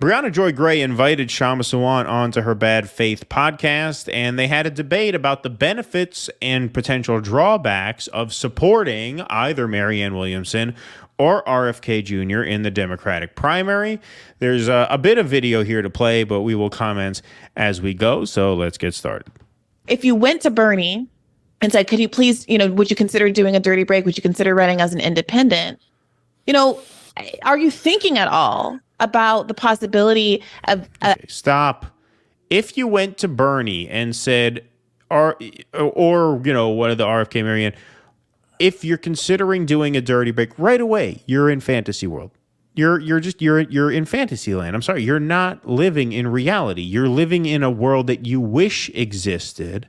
Briahna Joy Gray invited Kshama Sawant onto her Bad Faith podcast, and they had a debate about the benefits and potential drawbacks of supporting either Marianne Williamson or RFK Jr. in the Democratic primary. There's a bit of video here to play, but we will comment as we go. So let's get started. If you went to Bernie and said, could you please, would you consider doing a dirty break? Would you consider running as an independent? Are you thinking at all about the possibility of... Okay, stop. If you went to Bernie and said, or one of the RFK Marianne, if you're considering doing a dirty break right away, you're in fantasy world. You're in fantasy land. I'm sorry, you're not living in reality. You're living in a world that you wish existed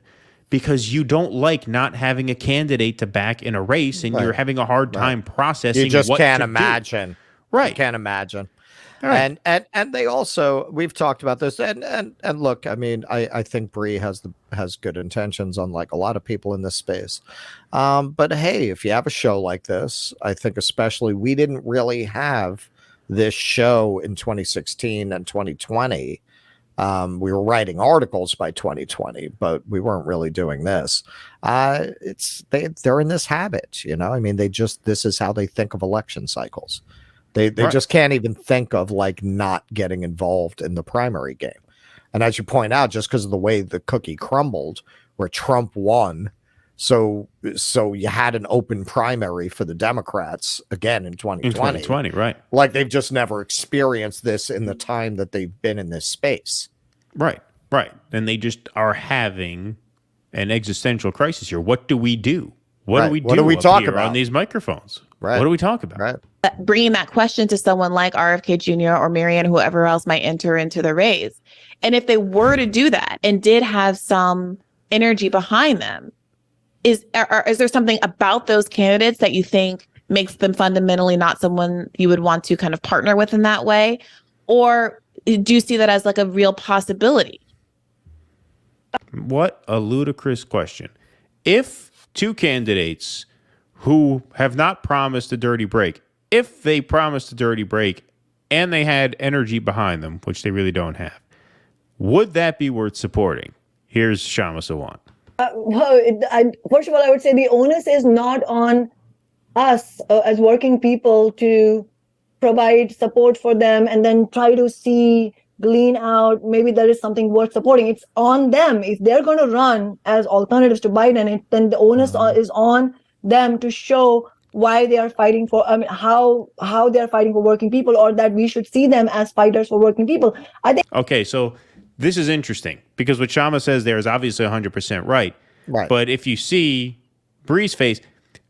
because you don't like not having a candidate to back in a race, and you're having a hard time processing. You just what can't to imagine. Do. Right. You can't imagine. Right. And they also, we've talked about this, and look, I mean, I think Bree has good intentions, unlike a lot of people in this space. But hey, if you have a show like this, I think especially we didn't really have this show in 2016 and 2020. We were writing articles by 2020, but we weren't really doing this. They're in this habit, I mean, this is how they think of election cycles. They just can't even think of not getting involved in the primary game. And as you point out, just because of the way the cookie crumbled, where Trump won, so you had an open primary for the Democrats again in 2020. In 2020, right. Like they've just never experienced this in the time that they've been in this space. Right. And they just are having an existential crisis here. What do we do? What do we talk about on these microphones? Right. What do we talk about? Right. Bringing that question to someone like RFK Jr. or Marianne, whoever else might enter into the race. And if they were to do that and did have some energy behind them, is there something about those candidates that you think makes them fundamentally not someone you would want to kind of partner with in that way? Or do you see that as a real possibility? What a ludicrous question. If two candidates who have not promised a dirty break, if they promised a dirty break and they had energy behind them, which they really don't have, would that be worth supporting? Here's Kshama Sawant. First of all, I would say the onus is not on us as working people to provide support for them and then try to glean out maybe there is something worth supporting. It's on them. If they're going to run as alternatives to Biden, then the onus is on them to show why they are fighting for, how they are fighting for working people, or that we should see them as fighters for working people. I think. Okay, so this is interesting because what Kshama says there is obviously 100% right. Right. But if you see Bree's face,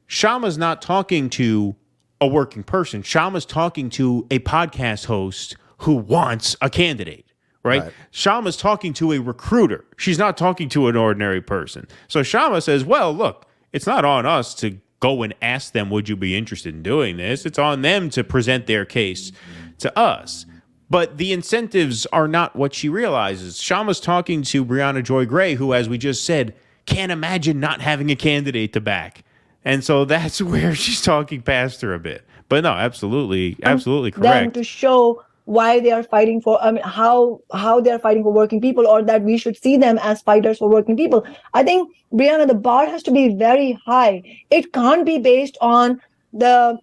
Kshama's not talking to a working person. Kshama's talking to a podcast host who wants a candidate, right? Kshama's talking to a recruiter. She's not talking to an ordinary person. So Kshama says, well, look, it's not on us to go and ask them, would you be interested in doing this? It's on them to present their case to us. But the incentives are not what she realizes. Kshama's talking to Briahna Joy Gray, who, as we just said, can't imagine not having a candidate to back. And so that's where she's talking past her a bit. But no, absolutely correct. Them to show why they are fighting for, how they are fighting for working people, or that we should see them as fighters for working people. I think, Briahna, the bar has to be very high. It can't be based on the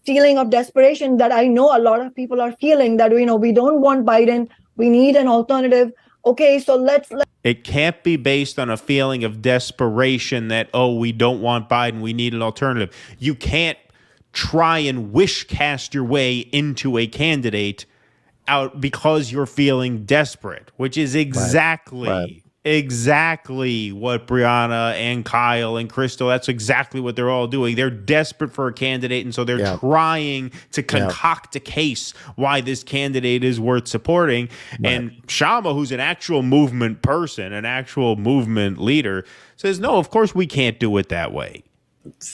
feeling of desperation that I know a lot of people are feeling, that, we don't want Biden, we need an alternative. Okay, so let's it can't be based on a feeling of desperation that, we don't want Biden, we need an alternative. You can't try and wish cast your way into a candidate out because you're feeling desperate, which is exactly what Briahna and Kyle and Crystal, that's exactly what they're all doing. They're desperate for a candidate, and so they're trying to concoct a case why this candidate is worth supporting. And Kshama, who's an actual movement person, an actual movement leader, says, no, of course we can't do it that way.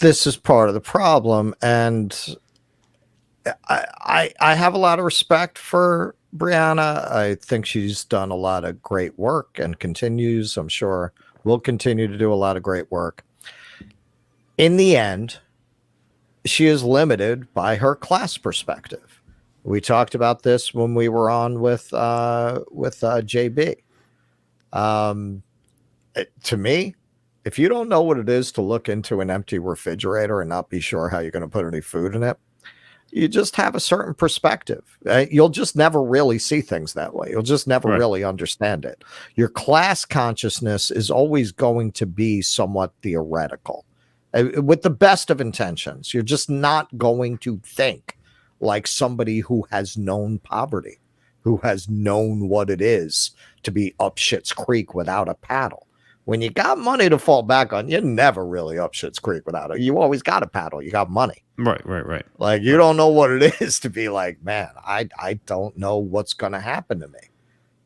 This is part of the problem, and I have a lot of respect for Briahna. I think she's done a lot of great work and continues, I'm sure, will continue to do a lot of great work. In the end, she is limited by her class perspective, We talked about this when we were on with JB. To me, if you don't know what it is to look into an empty refrigerator and not be sure how you're going to put any food in it, you just have a certain perspective. You'll just never really see things that way. You'll just never really understand it. Your class consciousness is always going to be somewhat theoretical. With the best of intentions, you're just not going to think like somebody who has known poverty, who has known what it is to be up Schitt's Creek without a paddle. When you got money to fall back on, you're never really up Schitt's Creek without it. You always got a paddle. You got money. Right. Like, you don't know what it is to be like, man, I don't know what's going to happen to me.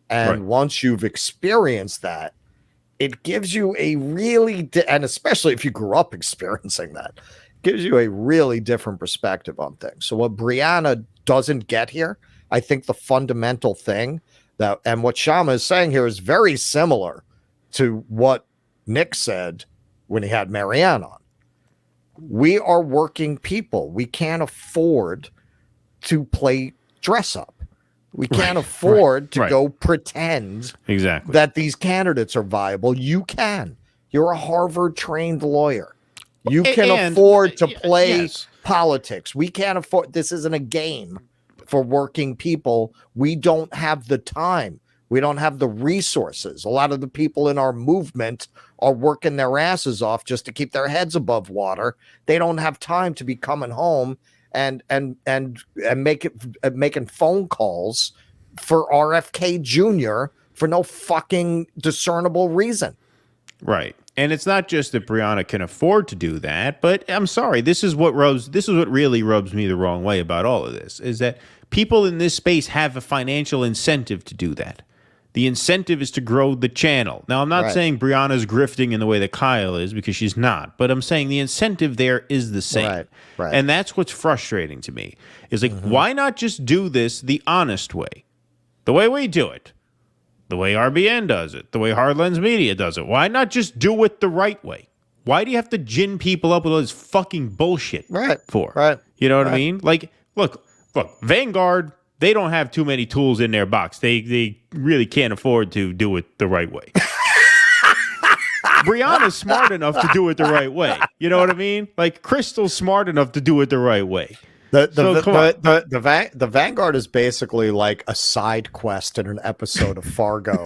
And once you've experienced that, it gives you a really, and especially if you grew up experiencing that, it gives you a really different perspective on things. So what Briahna doesn't get here, I think the fundamental thing that, and what Kshama is saying here is very similar to what Nick said when he had Marianne on. We are working people. We can't afford to play dress up. We can't afford to go pretend that these candidates are viable. You can. You're a Harvard-trained lawyer. You can afford to play politics. We can't afford. This isn't a game for working people. We don't have the time. We don't have the resources. A lot of the people in our movement are working their asses off just to keep their heads above water. They don't have time to be coming home and making phone calls for RFK Jr. for no fucking discernible reason. Right. And it's not just that Briahna can afford to do that, but I'm sorry, this is what really rubs me the wrong way about all of this, is that people in this space have a financial incentive to do that. The incentive is to grow the channel. Now, I'm not saying Brianna's grifting in the way that Kyle is, because she's not, but I'm saying the incentive there is the same. Right. And that's what's frustrating to me, is like, why not just do this the honest way? The way we do it. The way RBN does it. The way Hardlens Media does it. Why not just do it the right way? Why do you have to gin people up with all this fucking bullshit for? Right. You know what I mean? Like, look, Vanguard, they don't have too many tools in their box. They really can't afford to do it the right way. Brianna's smart enough to do it the right way. You know what I mean? Like, Crystal's smart enough to do it the right way. The Vanguard is basically like a side quest in an episode of Fargo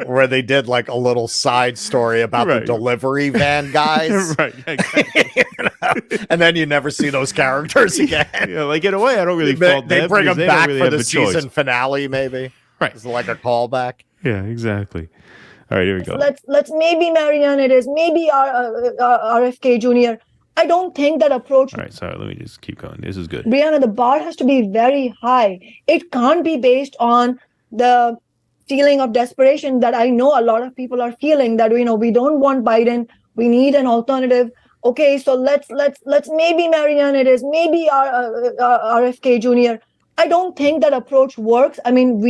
where they did like a little side story about the delivery van guys. Exactly. And then you never see those characters again. Yeah, like, in a way, I don't really fault them. They bring them back for the season finale, maybe. Right. It's like a callback. Yeah, exactly. All right, here we go. Let's maybe Marianne it is, maybe RFK Jr. I don't think that approach. All right, sorry, let me just keep going. This is good. Briahna, the bar has to be very high. It can't be based on the feeling of desperation that I know a lot of people are feeling, that, you know, we don't want Biden, we need an alternative. Okay, so let's maybe Marianne it is, maybe RFK Jr. I don't think that approach works. I mean,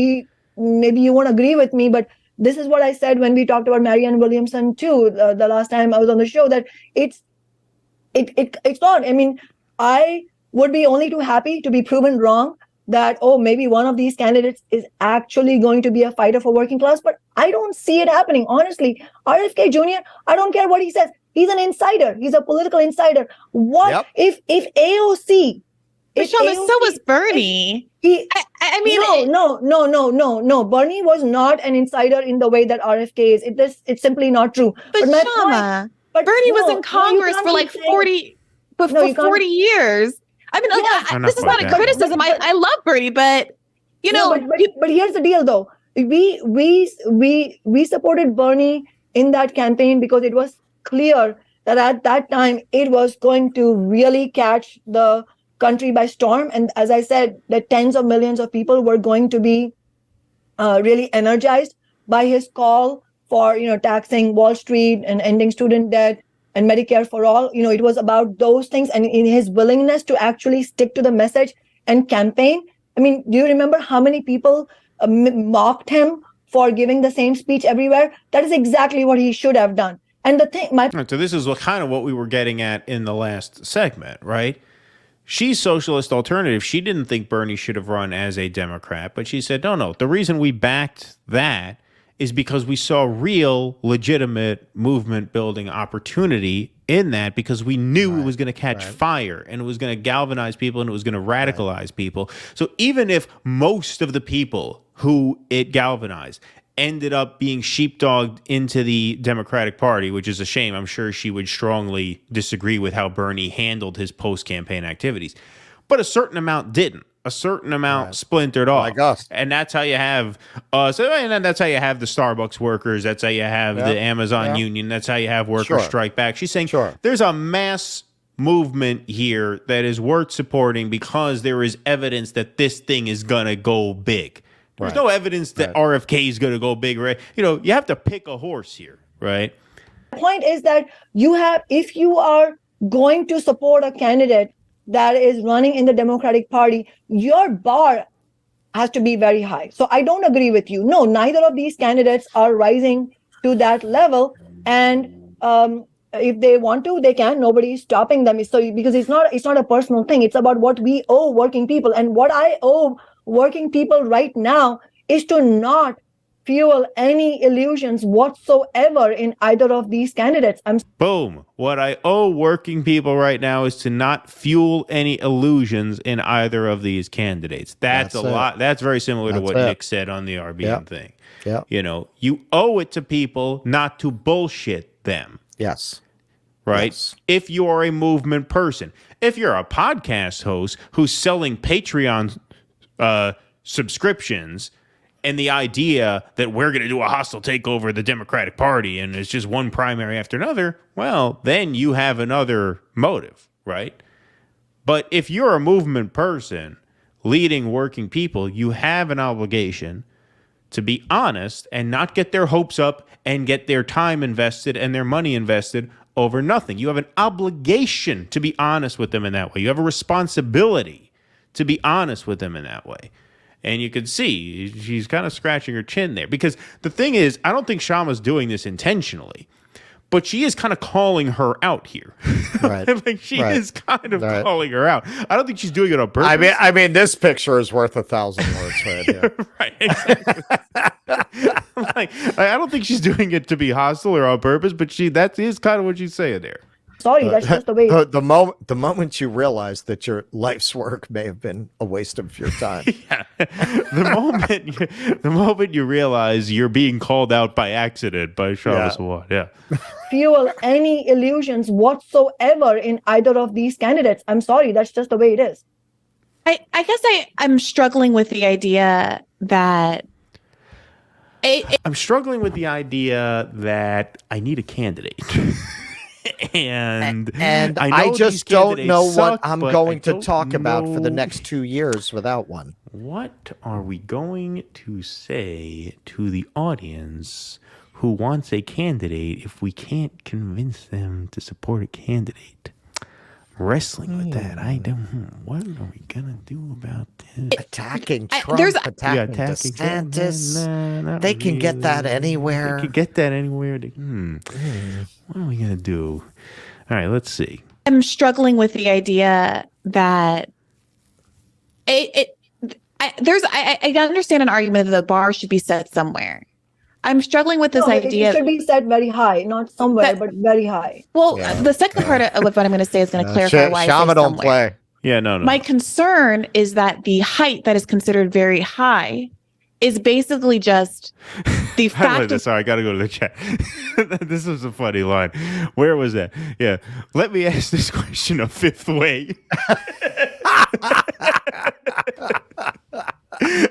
maybe you won't agree with me, but this is what I said when we talked about Marianne Williamson too, the last time I was on the show, that it's not. I mean, I would be only too happy to be proven wrong that, oh, maybe one of these candidates is actually going to be a fighter for working class, but I don't see it happening. Honestly, RFK Jr., I don't care what he says. He's an insider. He's a political insider. What if AOC... Kshama, so was Bernie. I mean, no. Bernie was not an insider in the way that RFK is. It's simply not true. But Kshama, Bernie was in Congress for like 40 years. I mean, this is not a criticism. I love Bernie, but you know. But here's the deal, though. We supported Bernie in that campaign because it was clear that at that time it was going to really catch the country by storm. And as I said, that tens of millions of people were going to be really energized by his call for, you know, taxing Wall Street and ending student debt and Medicare for all. You know, it was about those things, and in his willingness to actually stick to the message and campaign. I mean, do you remember how many people mocked him for giving the same speech everywhere? That is exactly what he should have done. And the thing, so this is kind of what we were getting at in the last segment, right? She's socialist alternative. She didn't think Bernie should have run as a Democrat, but she said, no, the reason we backed that is because we saw real, legitimate movement building opportunity in that, because we knew it was going to catch fire and it was going to galvanize people and it was going to radicalize people. So even if most of the people who it galvanized ended up being sheepdogged into the Democratic Party, which is a shame. I'm sure she would strongly disagree with how Bernie handled his post-campaign activities. But a certain amount didn't. A certain amount splintered off. Like us. And that's how you have that's how you have the Starbucks workers. That's how you have the Amazon union. That's how you have workers strike back. She's saying there's a mass movement here that is worth supporting because there is evidence that this thing is going to go big. There's no evidence that RFK is going to go big, right? You know, you have to pick a horse here, right? The point is that if you are going to support a candidate that is running in the Democratic Party, your bar has to be very high. So I don't agree with you. No, neither of these candidates are rising to that level. And if they want to, they can. Nobody's stopping them. So because it's not a personal thing. It's about what we owe working people. And what I owe working people right now is to not fuel any illusions whatsoever in either of these candidates. Boom. What I owe working people right now is to not fuel any illusions in either of these candidates. That's a lot. That's very similar to what Nick said on the RBN thing. Yeah. You know, you owe it to people not to bullshit them. Yes. Right? Yes. If you are a movement person, if you're a podcast host who's selling Patreon subscriptions, and the idea that we're going to do a hostile takeover of the Democratic Party and it's just one primary after another, well, then you have another motive, right? But if you're a movement person leading working people, you have an obligation to be honest and not get their hopes up and get their time invested and their money invested over nothing. You have an obligation to be honest with them in that way. You have a responsibility to be honest with them in that way. And you can see she's kind of scratching her chin there. Because the thing is, I don't think Kshama's doing this intentionally, but she is kind of calling her out here. Right. Like she is kind of calling her out. I don't think she's doing it on purpose. I mean, this picture is worth 1,000 words right here. Right, exactly. I don't think she's doing it to be hostile or on purpose, but that is kind of what she's saying there. Sorry, that's just the way. The moment you realize that your life's work may have been a waste of your time. The moment you realize you're being called out by accident by Kshama Sawant. Yeah. Fuel any illusions whatsoever in either of these candidates. I'm sorry, that's just the way it is. I guess I'm struggling with the idea that I'm struggling with the idea that I need a candidate. and I just don't know what I'm going to talk about for the next 2 years without one. What are we going to say to the audience who wants a candidate if we can't convince them to support a candidate? Wrestling with that. I don't. What are we gonna do about this? Attacking Trump, attacking DeSantis. They can get that anywhere. They can get that anywhere. What are we gonna do? All right, let's see. I'm struggling with the idea that I understand an argument that the bar should be set somewhere. I'm struggling with this idea. It should be set very high, not somewhere, but very high. Well, the second part of what I'm going to say is going to clarify why I say Kshama don't somewhere. play. Yeah, no. My concern is that the height that is considered very high is basically just the fact of... Sorry, I got to go to the chat. This is a funny line. Where was that? Yeah. Let me ask this question a fifth way.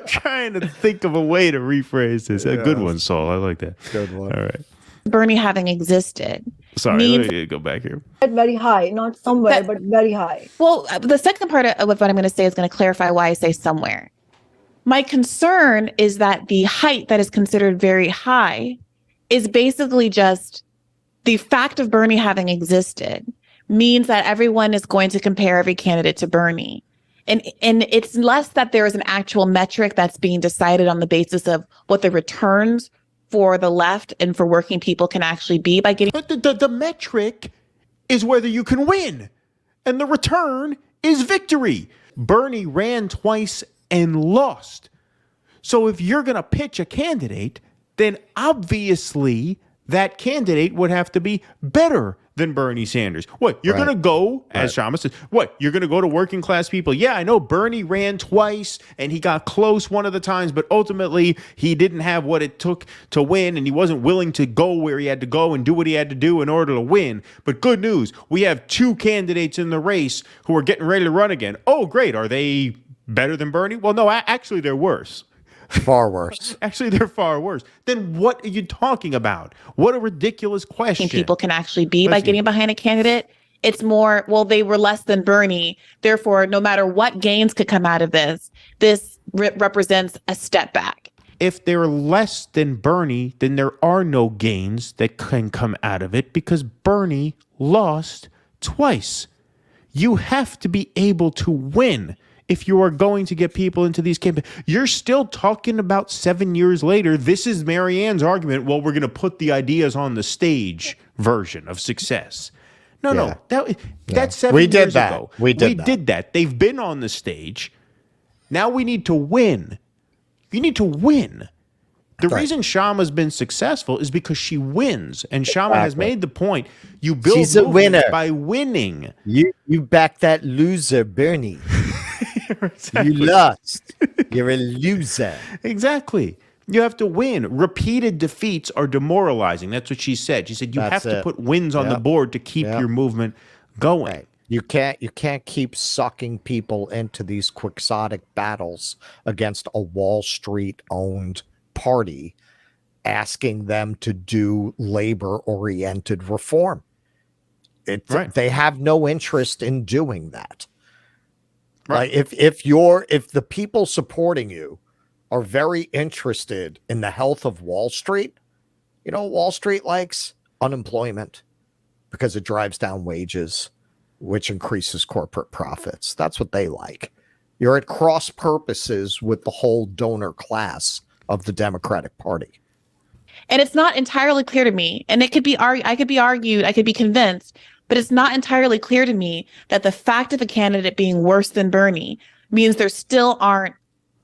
Trying to think of a way to rephrase this. A good one, Saul. I like that. Good one. All right. Bernie having existed. Sorry, let me go back here. Very high, not somewhere, but very high. Well, the second part of what I'm going to say is going to clarify why I say somewhere. My concern is that the height that is considered very high is basically just the fact of Bernie having existed means that everyone is going to compare every candidate to Bernie. And it's less that there is an actual metric that's being decided on the basis of what the returns for the left and for working people can actually be by getting. But the metric is whether you can win, and the return is victory. Bernie ran twice and lost. So if you're going to pitch a candidate, then obviously that candidate would have to be better than Bernie Sanders. What, you're going to go, as Kshama said, what, you're going to go to working class people? Yeah, I know Bernie ran twice and he got close one of the times, but ultimately he didn't have what it took to win, and he wasn't willing to go where he had to go and do what he had to do in order to win. But good news, we have two candidates in the race who are getting ready to run again. Oh, great. Are they better than Bernie? Well, no, actually they're worse. Far worse. Actually, they're far worse. Then what are you talking about? What a ridiculous question. People can actually be by getting behind a candidate. It's more, well, they were less than Bernie. Therefore, no matter what gains could come out of this represents a step back. If they're less than Bernie, then there are no gains that can come out of it because Bernie lost twice. You have to be able to win if you are going to get people into these campaigns. You're still talking about 7 years later. This is Marianne's argument. Well, we're going to put the ideas on the stage version of success. No, that's 7 years ago. We did that. They've been on the stage. Now we need to win. You need to win. The reason Kshama's been successful is because she wins. And Kshama has made the point. You build movements by winning. You back that loser, Bernie. Exactly. You lost. You're a loser. Exactly. You have to win. Repeated defeats are demoralizing. That's what she said. She said you have to put wins on the board to keep your movement going. Right. You can't keep sucking people into these quixotic battles against a Wall Street owned party, asking them to do labor oriented reform. They have no interest in doing that. Right. Like if the people supporting you are very interested in the health of Wall Street, Wall Street likes unemployment because it drives down wages, which increases corporate profits. That's what they like. You're at cross purposes with the whole donor class of the Democratic Party. And it's not entirely clear to me, and it could be I could be convinced, but it's not entirely clear to me that the fact of a candidate being worse than Bernie means there still aren't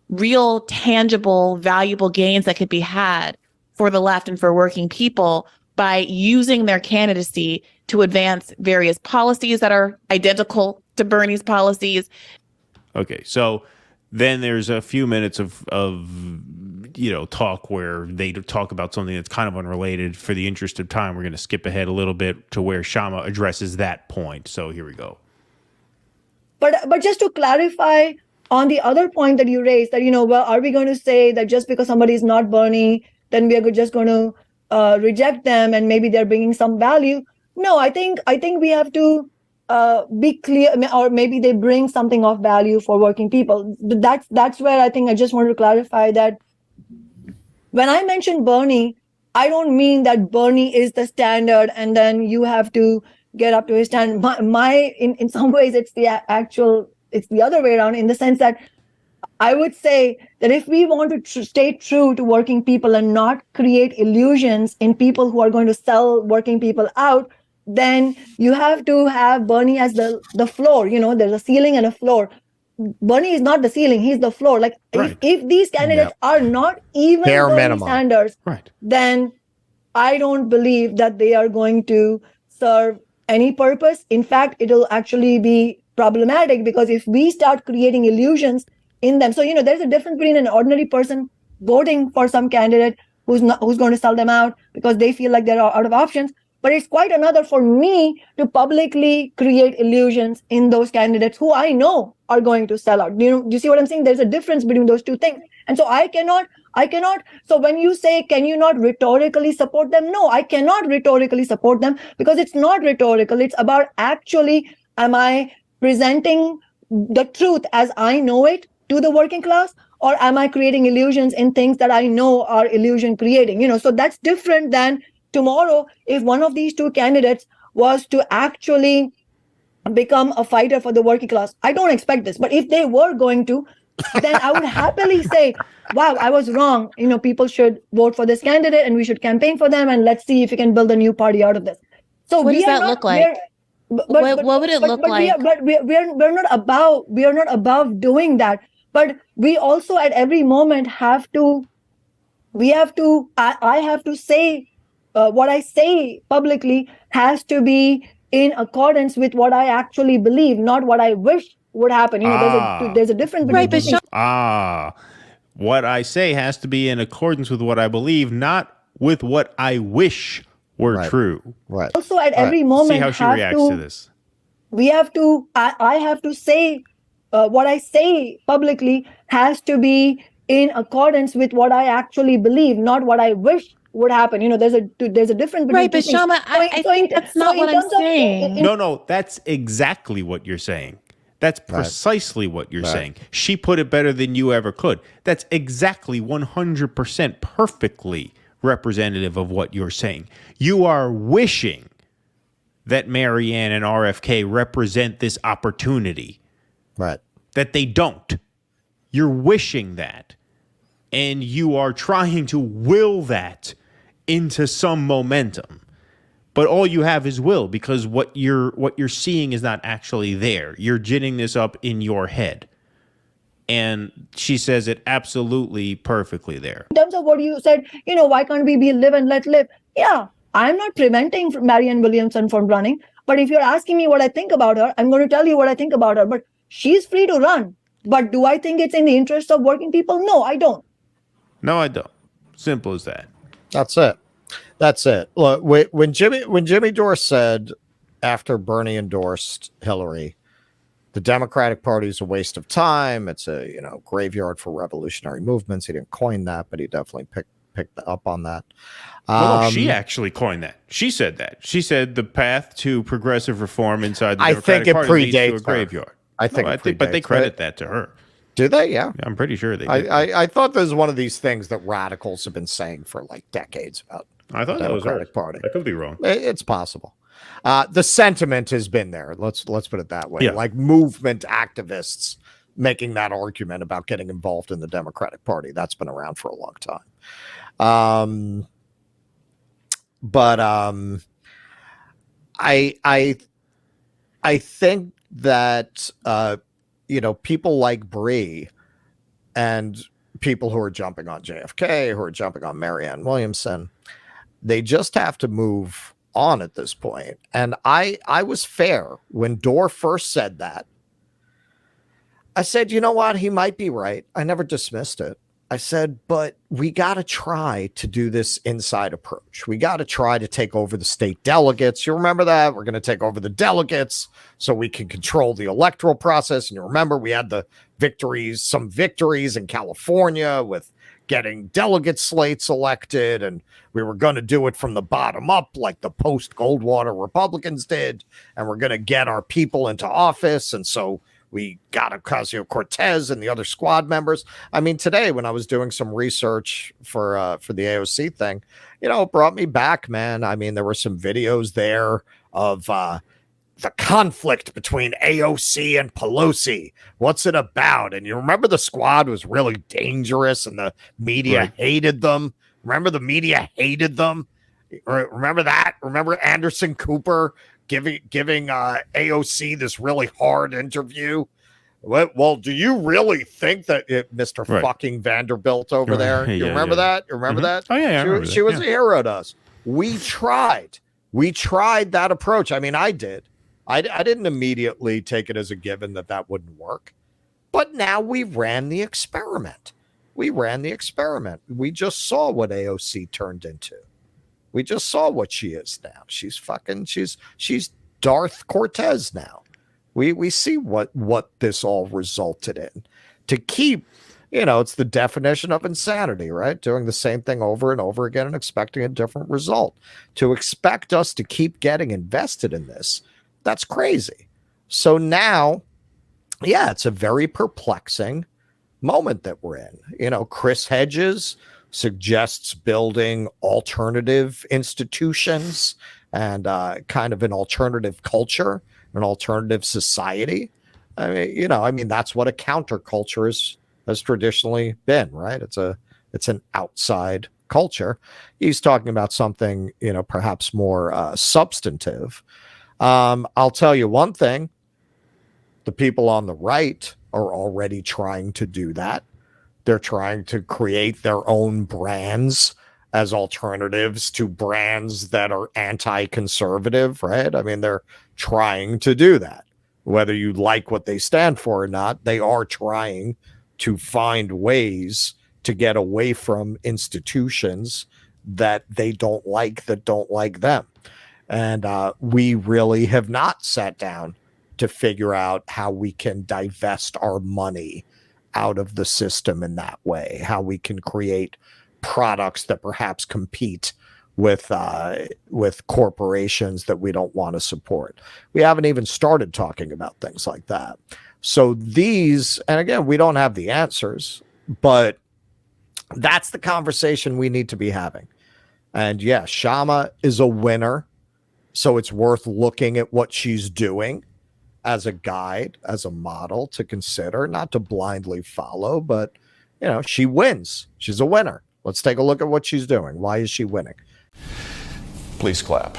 real, tangible, valuable gains that could be had for the left and for working people by using their candidacy to advance various policies that are identical to Bernie's policies. Okay, so then there's a few minutes of talk where they talk about something that's kind of unrelated. For the interest of time, we're going to skip ahead a little bit to where Kshama addresses that point. So here we go. But just to clarify on the other point that you raised, that, well, are we going to say that just because somebody is not Bernie, then we are just going to reject them and maybe they're bringing some value? No, I think we have to be clear, or maybe they bring something of value for working people. That's where I think I just want to clarify that when I mention Bernie, I don't mean that Bernie is the standard and then you have to get up to his standard. In some ways, it's the other way around, in the sense that I would say that if we want to stay true to working people and not create illusions in people who are going to sell working people out, then you have to have Bernie as the floor. There's a ceiling and a floor. Bernie is not the ceiling, he's the floor. Like, if these candidates are not even Bernie Sanders, then I don't believe that they are going to serve any purpose. In fact, it'll actually be problematic, because if we start creating illusions in them, so there's a difference between an ordinary person voting for some candidate who's going to sell them out because they feel like they're out of options. But it's quite another for me to publicly create illusions in those candidates who I know are going to sell out. Do you see what I'm saying? There's a difference between those two things. And so I cannot. So when you say, can you not rhetorically support them? No, I cannot rhetorically support them, because it's not rhetorical. It's about actually, am I presenting the truth as I know it to the working class, or am I creating illusions in things that I know are illusion creating? So that's different than tomorrow, if one of these two candidates was to actually become a fighter for the working class. I don't expect this, but if they were going to, then I would happily say, wow, I was wrong. People should vote for this candidate and we should campaign for them, and let's see if we can build a new party out of this. So what does that look like? What would it look like? We're not above doing that. But we also at every moment have to. I have to say what I say publicly has to be in accordance with what I actually believe, not what I wish would happen. There's a difference between Right, but what I say has to be in accordance with what I believe, not with what I wish were true. Right. Also, at every moment, see how she reacts to this. We have to. I have to say what I say publicly has to be in accordance with what I actually believe, not what I wish would happen. There's a difference between right, but Kshama, I think that's not what I'm saying. No, that's exactly what you're saying. That's precisely what you're saying. She put it better than you ever could. That's exactly 100% perfectly representative of what you're saying. You are wishing that Marianne and RFK represent this opportunity. Right. That they don't. You're wishing that. And you are trying to will that into some momentum. But all you have is will, because what you're seeing is not actually there. You're ginning this up in your head. And she says it absolutely perfectly there. In terms of what you said, why can't we be live and let live? Yeah, I'm not preventing Marianne Williamson from running. But if you're asking me what I think about her, I'm going to tell you what I think about her. But she's free to run. But do I think it's in the interest of working people? No, I don't. No, I don't. Simple as that. That's it. Look, when Jimmy Dore said after Bernie endorsed Hillary, the Democratic Party is a waste of time. It's a graveyard for revolutionary movements. He didn't coin that, but he definitely picked up on that. Well, she actually coined that. She said that. She said the path to progressive reform inside the Democratic Party leads to a graveyard. I think, but they credit that to her. Do they? Yeah. I'm pretty sure they do. I thought this was one of these things that radicals have been saying for like decades about. I thought that was her. Party. I could be wrong. It's possible. The sentiment has been there. Let's put it that way. Yeah. Like movement activists making that argument about getting involved in the Democratic Party. That's been around for a long time. But I think that people like Bree and people who are jumping on JFK, who are jumping on Marianne Williamson, they just have to move on at this point. And I was fair when Dore first said that. I said, you know what? He might be right. I never dismissed it. I said, but we got to try to do this inside approach. We got to try to take over the state delegates. You remember that? We're going to take over the delegates so we can control the electoral process. And you remember we had some victories in California with getting delegate slates elected. And we were going to do it from the bottom up like the post-Goldwater Republicans did. And we're going to get our people into office. And so we got Ocasio-Cortez and the other squad members. I mean, today when I was doing some research for the AOC thing, it brought me back, man. I mean, there were some videos there of the conflict between AOC and Pelosi. What's it about? And you remember the squad was really dangerous and the media hated them. Remember the media hated them? Remember that? Remember Anderson Cooper giving AOC this really hard interview? Well, do you really think that Mr. fucking Vanderbilt over there? You remember that? You remember that? Oh yeah, she was a hero to us. We tried that approach. I mean, I did. I didn't immediately take it as a given that wouldn't work, but now we ran the experiment. We just saw what AOC turned into. We just saw what she is now. She's Darth Cortez now. We see what this all resulted in. To keep, it's the definition of insanity, right? Doing the same thing over and over again and expecting a different result. To expect us to keep getting invested in this, that's crazy. So now, it's a very perplexing moment that we're in. Chris Hedges suggests building alternative institutions and kind of an alternative culture, an alternative society. I mean, that's what a counterculture has traditionally been, right? It's an outside culture. He's talking about something, perhaps more substantive. I'll tell you one thing. The people on the right are already trying to do that. They're trying to create their own brands as alternatives to brands that are anti-conservative, right? I mean, they're trying to do that. Whether you like what they stand for or not, they are trying to find ways to get away from institutions that they don't like, that don't like them. And we really have not sat down to figure out how we can divest our money out of the system in that way, how we can create products that perhaps compete with corporations that we don't want to support. We haven't even started talking about things like that. So these, and again, we don't have the answers, but that's the conversation we need to be having. And yes, Kshama is a winner, so it's worth looking at what she's doing as a guide, as a model to consider, not to blindly follow, but she wins. She's a winner. Let's take a look at what she's doing. Why is she winning? Please clap.